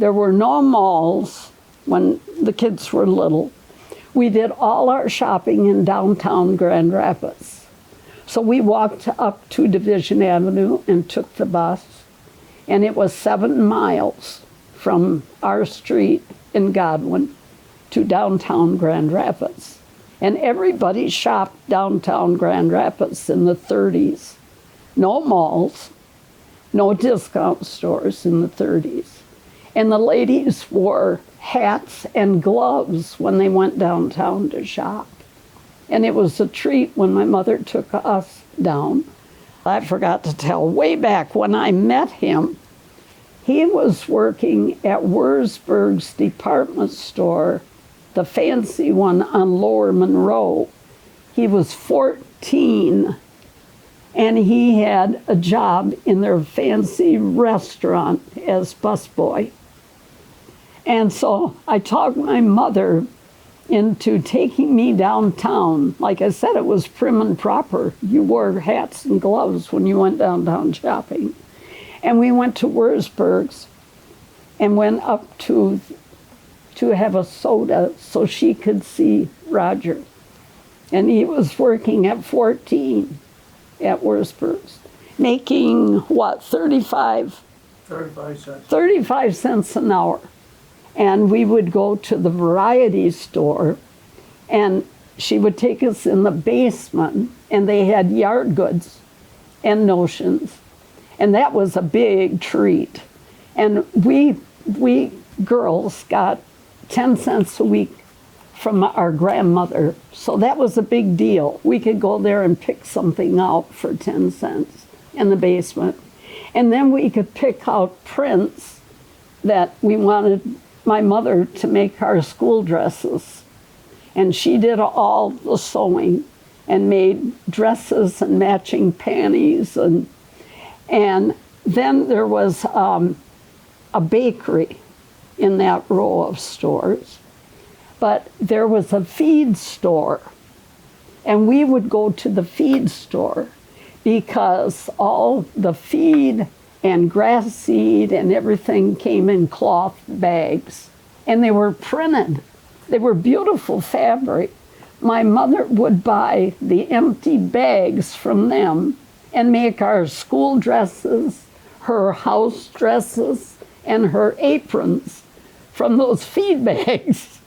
There were no malls when the kids were little. We did all our shopping in downtown Grand Rapids. So we walked up to Division Avenue and took the bus, and it was 7 miles from our street in Godwin to downtown Grand Rapids. And everybody shopped downtown Grand Rapids in the 30s. No malls, no discount stores in the 30s. And the ladies wore hats and gloves when they went downtown to shop. And it was a treat when my mother took us down. I forgot to tell, way back when I met him, he was working at Wurzburg's department store, the fancy one on Lower Monroe. He was 14, and he had a job in their fancy restaurant as busboy. And so I talked my mother into taking me downtown. Like I said, it was prim and proper. You wore hats and gloves when you went downtown shopping. And we went to Wurzburg's and went up to have a soda so she could see Roger. And he was working at 14 at Wurzburg's, making what, 35 cents. 35 cents an hour. And we would go to the variety store, and she would take us in the basement, and they had yard goods and notions. And that was a big treat. And we girls got 10 cents a week from our grandmother. So that was a big deal. We could go there and pick something out for 10 cents in the basement. And then we could pick out prints that we wanted my mother to make our school dresses. And she did all the sewing and made dresses and matching panties. And then there was a bakery in that row of stores. But there was a feed store. And we would go to the feed store because all the feed and grass seed and everything came in cloth bags. And they were printed. They were beautiful fabric. My mother would buy the empty bags from them and make our school dresses, her house dresses, and her aprons from those feed bags.